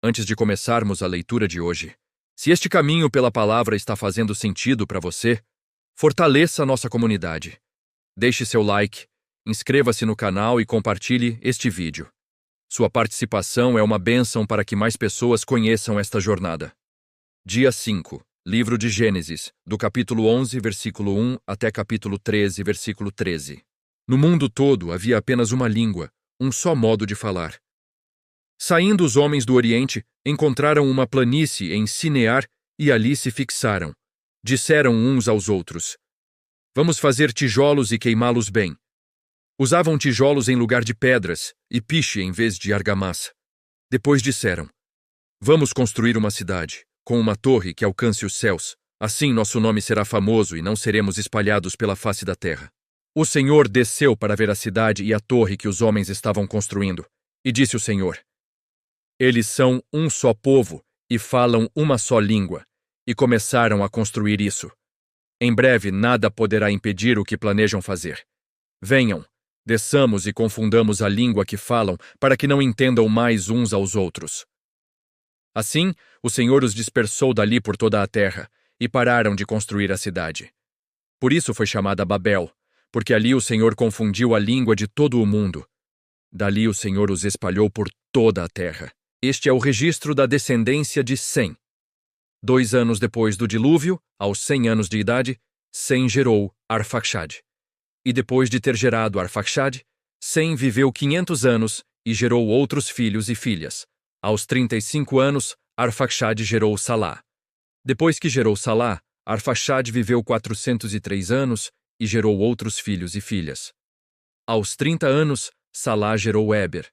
antes de começarmos a leitura de hoje, se este caminho pela palavra está fazendo sentido para você, fortaleça a nossa comunidade. Deixe seu like, inscreva-se no canal e compartilhe este vídeo. Sua participação é uma bênção para que mais pessoas conheçam esta jornada. Dia 5, livro de Gênesis, do capítulo 11, versículo 1 até capítulo 13, versículo 13. No mundo todo havia apenas uma língua, um só modo de falar. Saindo os homens do Oriente, encontraram uma planície em Sinear e ali se fixaram. Disseram uns aos outros: "Vamos fazer tijolos e queimá-los bem." Usavam tijolos em lugar de pedras e piche em vez de argamassa. Depois disseram: "Vamos construir uma cidade, com uma torre que alcance os céus. Assim nosso nome será famoso e não seremos espalhados pela face da terra." O Senhor desceu para ver a cidade e a torre que os homens estavam construindo. E disse o Senhor: "Eles são um só povo e falam uma só língua." E começaram a construir isso. Em breve nada poderá impedir o que planejam fazer. Venham, desçamos e confundamos a língua que falam, para que não entendam mais uns aos outros. Assim, o Senhor os dispersou dali por toda a terra, e pararam de construir a cidade. Por isso foi chamada Babel, porque ali o Senhor confundiu a língua de todo o mundo. Dali o Senhor os espalhou por toda a terra. Este é o registro da descendência de Sem. 2 anos depois do dilúvio, aos 100 anos de idade, Sem gerou Arfaxade. E depois de ter gerado Arfaxade, Sem viveu 500 anos e gerou outros filhos e filhas. Aos 35 anos, Arfaxade gerou Salá. Depois que gerou Salá, Arfaxade viveu 403 anos e gerou outros filhos e filhas. Aos 30 anos, Salá gerou Éber.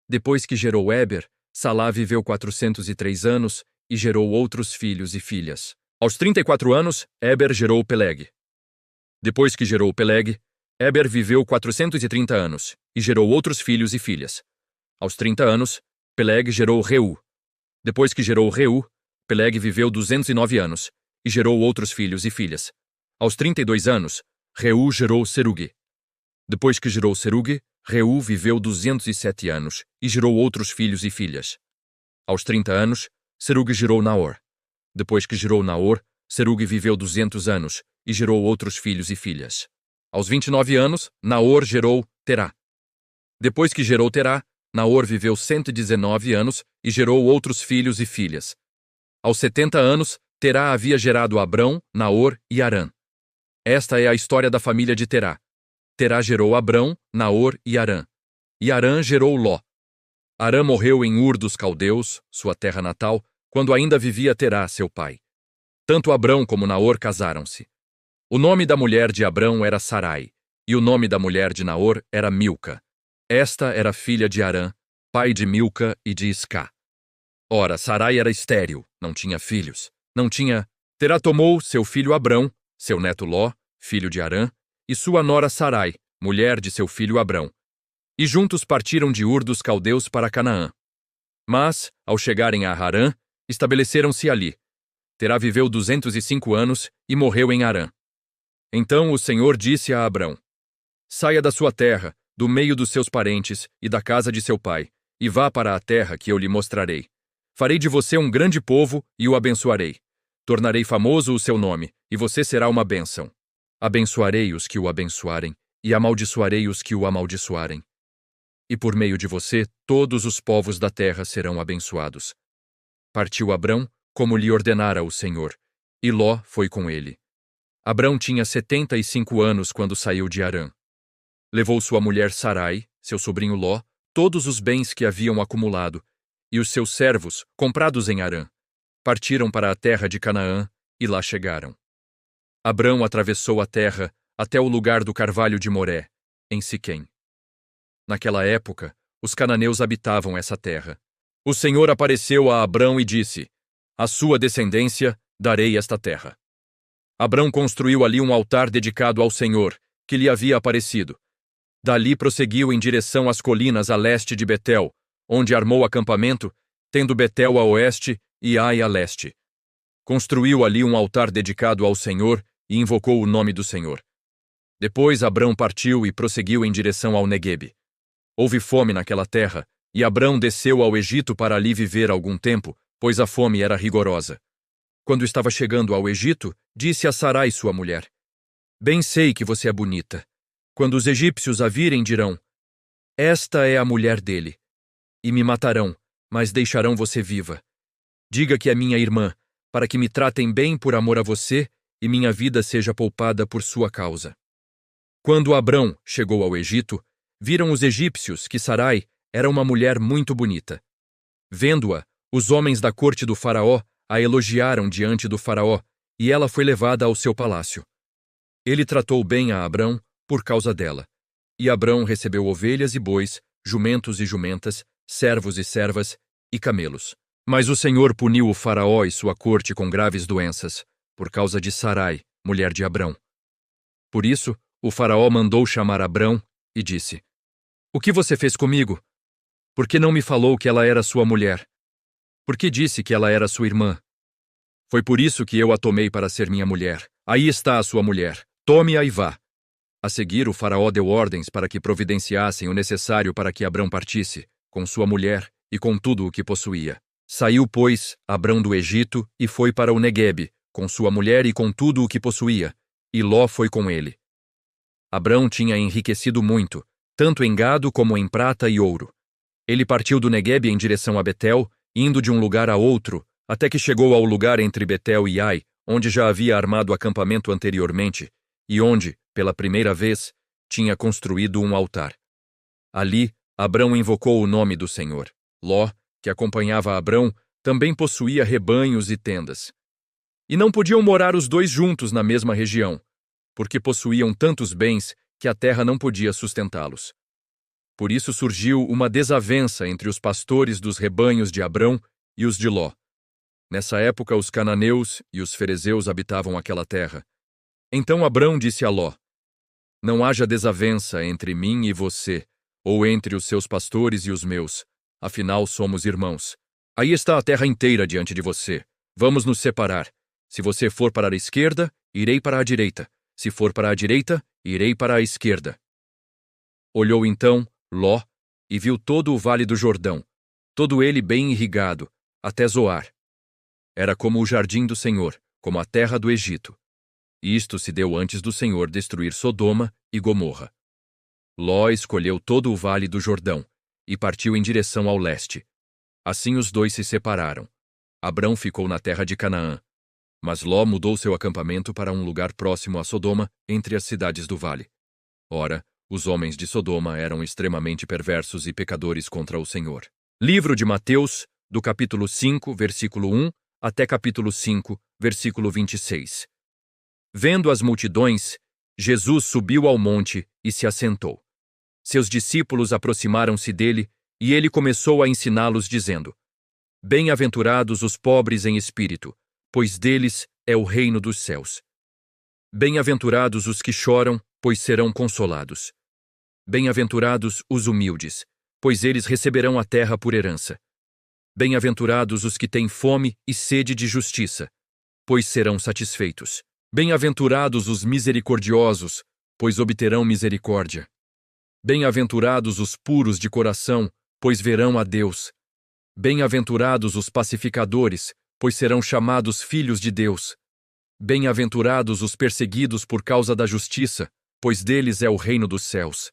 Depois que gerou Éber, Salá viveu 403 anos e gerou outros filhos e filhas. Aos 34 anos, Éber gerou Peleg. Depois que gerou Peleg, Éber viveu 430 anos e gerou outros filhos e filhas. Aos 30 anos, Peleg gerou Reu. Depois que gerou Reu, Peleg viveu 209 anos e gerou outros filhos e filhas. Aos 32 anos, Reu gerou Serugue. Depois que gerou Serugue, Reu viveu 207 anos e gerou outros filhos e filhas. Aos 30 anos, Serugue gerou Naor. Depois que gerou Naor, Serugue viveu 200 anos e gerou outros filhos e filhas. Aos 29 anos, Naor gerou Terá. Depois que gerou Terá, Naor viveu 119 anos e gerou outros filhos e filhas. Aos 70 anos, Terá havia gerado Abrão, Naor e Harã. Esta é a história da família de Terá. Terá gerou Abrão, Naor e Harã. E Harã gerou Ló. Harã morreu em Ur dos Caldeus, sua terra natal, quando ainda vivia Terá, seu pai. Tanto Abrão como Naor casaram-se. O nome da mulher de Abrão era Sarai, e o nome da mulher de Naor era Milca. Esta era filha de Harã, pai de Milca e de Iscá. Ora, Sarai era estéril, não tinha filhos. Terá tomou seu filho Abrão, seu neto Ló, filho de Harã, e sua nora Sarai, mulher de seu filho Abrão. E juntos partiram de Ur dos Caldeus para Canaã. Mas, ao chegarem a Harã, estabeleceram-se ali. Terá viveu 205 anos e morreu em Harã. Então o Senhor disse a Abrão: "Saia da sua terra, do meio dos seus parentes e da casa de seu pai, e vá para a terra que eu lhe mostrarei. Farei de você um grande povo e o abençoarei. Tornarei famoso o seu nome, e você será uma bênção. Abençoarei os que o abençoarem, e amaldiçoarei os que o amaldiçoarem. E por meio de você, todos os povos da terra serão abençoados." Partiu Abrão, como lhe ordenara o Senhor, e Ló foi com ele. Abrão tinha 75 anos quando saiu de Harã. Levou sua mulher Sarai, seu sobrinho Ló, todos os bens que haviam acumulado, e os seus servos, comprados em Harã. Partiram para a terra de Canaã, e lá chegaram. Abrão atravessou a terra até o lugar do carvalho de Moré, em Siquém. Naquela época, os cananeus habitavam essa terra. O Senhor apareceu a Abrão e disse: "À sua descendência darei esta terra." Abrão construiu ali um altar dedicado ao Senhor, que lhe havia aparecido. Dali prosseguiu em direção às colinas a leste de Betel, onde armou acampamento, tendo Betel a oeste e Ai a leste. Construiu ali um altar dedicado ao Senhor e invocou o nome do Senhor. Depois Abrão partiu e prosseguiu em direção ao Neguebe. Houve fome naquela terra, E Abrão desceu ao Egito para ali viver algum tempo, pois a fome era rigorosa. Quando estava chegando ao Egito, disse a Sarai, sua mulher: Bem sei que você é bonita. Quando os egípcios a virem, dirão: Esta é a mulher dele. E me matarão, mas deixarão você viva. Diga que é minha irmã, para que me tratem bem por amor a você e minha vida seja poupada por sua causa. Quando Abrão chegou ao Egito, viram os egípcios que Sarai era uma mulher muito bonita. Vendo-a, os homens da corte do faraó a elogiaram diante do faraó, e ela foi levada ao seu palácio. Ele tratou bem a Abrão por causa dela. E Abrão recebeu ovelhas e bois, jumentos e jumentas, servos e servas e camelos. Mas o Senhor puniu o faraó e sua corte com graves doenças, por causa de Sarai, mulher de Abrão. Por isso, o faraó mandou chamar Abrão e disse: O que você fez comigo? Por que não me falou que ela era sua mulher? Por que disse que ela era sua irmã? Foi por isso que eu a tomei para ser minha mulher. Aí está a sua mulher. Tome-a e vá. A seguir, o faraó deu ordens para que providenciassem o necessário para que Abrão partisse, com sua mulher e com tudo o que possuía. Saiu, pois, Abrão do Egito e foi para o Neguebe, com sua mulher e com tudo o que possuía, e Ló foi com ele. Abrão tinha enriquecido muito, tanto em gado como em prata e ouro. Ele partiu do Neguebe em direção a Betel, indo de um lugar a outro, até que chegou ao lugar entre Betel e Ai, onde já havia armado acampamento anteriormente, e onde, pela primeira vez, tinha construído um altar. Ali, Abrão invocou o nome do Senhor. Ló, que acompanhava Abrão, também possuía rebanhos e tendas. E não podiam morar os dois juntos na mesma região, porque possuíam tantos bens que a terra não podia sustentá-los. Por isso surgiu uma desavença entre os pastores dos rebanhos de Abrão e os de Ló. Nessa época, os cananeus e os ferezeus habitavam aquela terra. Então Abrão disse a Ló: Não haja desavença entre mim e você, ou entre os seus pastores e os meus. Afinal, somos irmãos. Aí está a terra inteira diante de você. Vamos nos separar. Se você for para a esquerda, irei para a direita. Se for para a direita, irei para a esquerda. Olhou então Ló e viu todo o vale do Jordão, todo ele bem irrigado, até Zoar. Era como o jardim do Senhor, como a terra do Egito. Isto se deu antes do Senhor destruir Sodoma e Gomorra. Ló escolheu todo o vale do Jordão e partiu em direção ao leste. Assim os dois se separaram. Abrão ficou na terra de Canaã, mas Ló mudou seu acampamento para um lugar próximo a Sodoma, entre as cidades do vale. Ora, os homens de Sodoma eram extremamente perversos e pecadores contra o Senhor. Livro de Mateus, do capítulo 5, versículo 1, até capítulo 5, versículo 26. Vendo as multidões, Jesus subiu ao monte e se assentou. Seus discípulos aproximaram-se dele e ele começou a ensiná-los, dizendo: Bem-aventurados os pobres em espírito, pois deles é o reino dos céus. Bem-aventurados os que choram, pois serão consolados. Bem-aventurados os humildes, pois eles receberão a terra por herança. Bem-aventurados os que têm fome e sede de justiça, pois serão satisfeitos. Bem-aventurados os misericordiosos, pois obterão misericórdia. Bem-aventurados os puros de coração, pois verão a Deus. Bem-aventurados os pacificadores, pois serão chamados filhos de Deus. Bem-aventurados os perseguidos por causa da justiça, pois deles é o reino dos céus.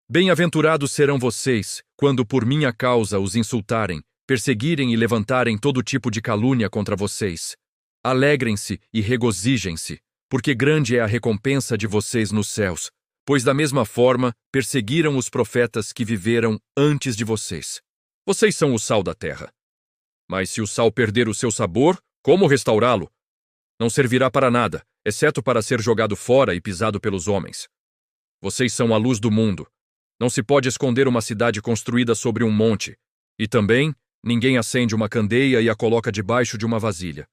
Bem-aventurados serão vocês, quando por minha causa os insultarem, perseguirem e levantarem todo tipo de calúnia contra vocês. Alegrem-se e regozijem-se, porque grande é a recompensa de vocês nos céus, pois da mesma forma perseguiram os profetas que viveram antes de vocês. Vocês são o sal da terra. Mas se o sal perder o seu sabor, como restaurá-lo? Não servirá para nada, exceto para ser jogado fora e pisado pelos homens. Vocês são a luz do mundo. Não se pode esconder uma cidade construída sobre um monte. E também, ninguém acende uma candeia e a coloca debaixo de uma vasilha.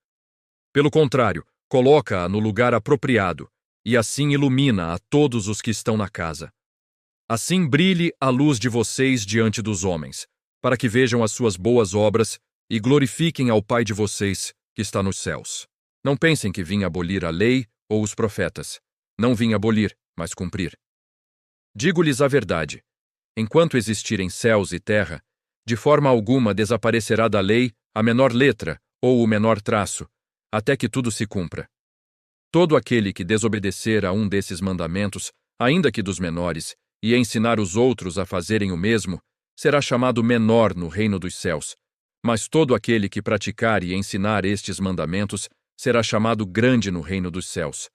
Pelo contrário, coloca-a no lugar apropriado, e assim ilumina a todos os que estão na casa. Assim brilhe a luz de vocês diante dos homens, para que vejam as suas boas obras e glorifiquem ao Pai de vocês, que está nos céus. Não pensem que vim abolir a lei ou os profetas. Não vim abolir, mas cumprir. Digo-lhes a verdade. Enquanto existirem céus e terra, De forma alguma desaparecerá da lei a menor letra ou o menor traço, até que tudo se cumpra. Todo aquele que desobedecer a um desses mandamentos, ainda que dos menores, e ensinar os outros a fazerem o mesmo, será chamado menor no reino dos céus. Mas todo aquele que praticar e ensinar estes mandamentos será chamado grande no reino dos céus.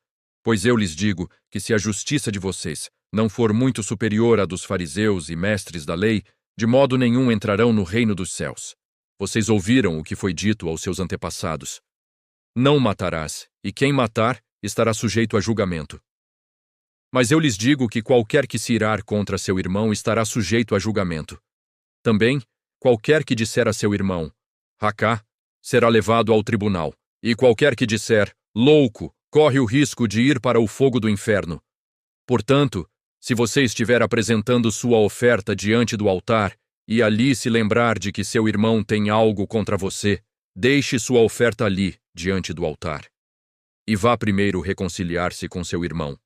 Pois eu lhes digo que se a justiça de vocês não for muito superior à dos fariseus e mestres da lei, de modo nenhum entrarão no reino dos céus. Vocês ouviram o que foi dito aos seus antepassados: não matarás, e quem matar estará sujeito a julgamento. Mas eu lhes digo que qualquer que se irar contra seu irmão estará sujeito a julgamento. Também, qualquer que disser a seu irmão, Racá, será levado ao tribunal, e qualquer que disser, louco, corre o risco de ir para o fogo do inferno. Portanto, se você estiver apresentando sua oferta diante do altar, e ali se lembrar de que seu irmão tem algo contra você, deixe sua oferta ali, diante do altar. E vá primeiro reconciliar-se com seu irmão.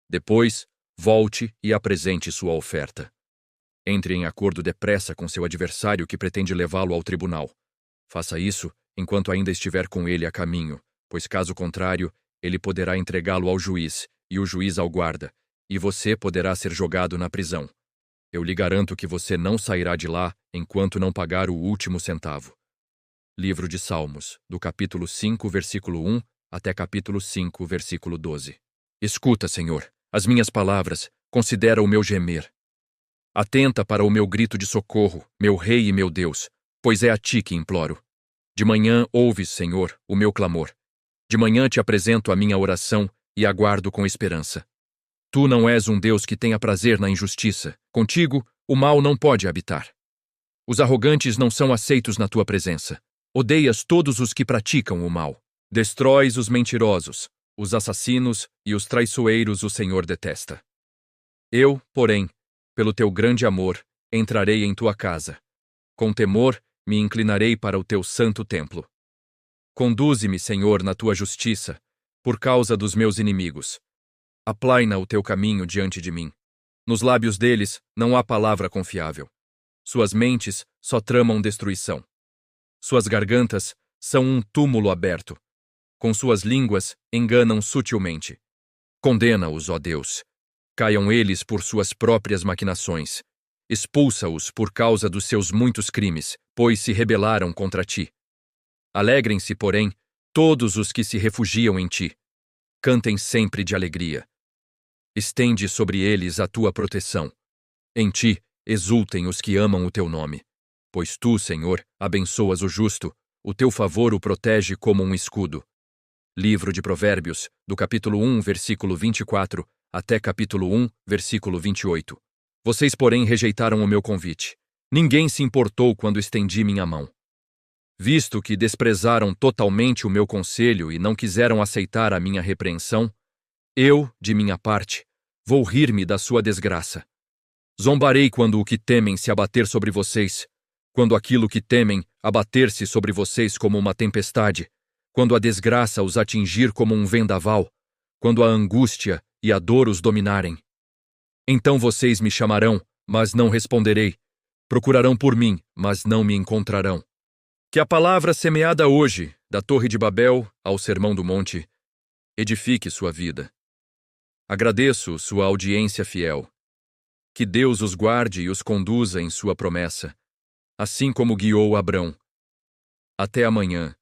Depois, volte e apresente sua oferta. Entre em acordo depressa com seu adversário que pretende levá-lo ao tribunal. Faça isso enquanto ainda estiver com ele a caminho, pois caso contrário, ele poderá entregá-lo ao juiz, e o juiz ao guarda, e você poderá ser jogado na prisão. Eu lhe garanto que você não sairá de lá enquanto não pagar o último centavo. Livro de Salmos, do capítulo 5, versículo 1 até capítulo 5, versículo 12. Escuta, Senhor, as minhas palavras, considera o meu gemer. Atenta para o meu grito de socorro, meu Rei e meu Deus, pois é a ti que imploro. De manhã ouves, Senhor, o meu clamor. De manhã te apresento a minha oração e aguardo com esperança. Tu não és um Deus que tenha prazer na injustiça. Contigo, o mal não pode habitar. Os arrogantes não são aceitos na tua presença. Odeias todos os que praticam o mal. Destróis os mentirosos, os assassinos e os traiçoeiros o Senhor detesta. Eu, porém, pelo teu grande amor, entrarei em tua casa. Com temor, me inclinarei para o teu santo templo. Conduze-me, Senhor, na tua justiça, por causa dos meus inimigos. Aplaina o teu caminho diante de mim. Nos lábios deles não há palavra confiável. Suas mentes só tramam destruição. Suas gargantas são um túmulo aberto. Com suas línguas enganam sutilmente. Condena-os, ó Deus. Caiam eles por suas próprias maquinações. Expulsa-os por causa dos seus muitos crimes, pois se rebelaram contra ti. Alegrem-se, porém, todos os que se refugiam em ti. Cantem sempre de alegria. Estende sobre eles a tua proteção. Em ti exultem os que amam o teu nome. Pois tu, Senhor, abençoas o justo, o teu favor o protege como um escudo. Livro de Provérbios, do capítulo 1, versículo 24, até capítulo 1, versículo 28. Vocês, porém, rejeitaram o meu convite. Ninguém se importou quando estendi minha mão. Visto que desprezaram totalmente o meu conselho e não quiseram aceitar a minha repreensão, eu, de minha parte, vou rir-me da sua desgraça. Zombarei quando o que temem se abater sobre vocês, quando aquilo que temem abater-se sobre vocês como uma tempestade, quando a desgraça os atingir como um vendaval, quando a angústia e a dor os dominarem. Então vocês me chamarão, mas não responderei. Procurarão por mim, mas não me encontrarão. Que a palavra semeada hoje, da Torre de Babel ao Sermão do Monte, edifique sua vida. Agradeço sua audiência fiel. Que Deus os guarde e os conduza em sua promessa, assim como guiou Abrão. Até amanhã.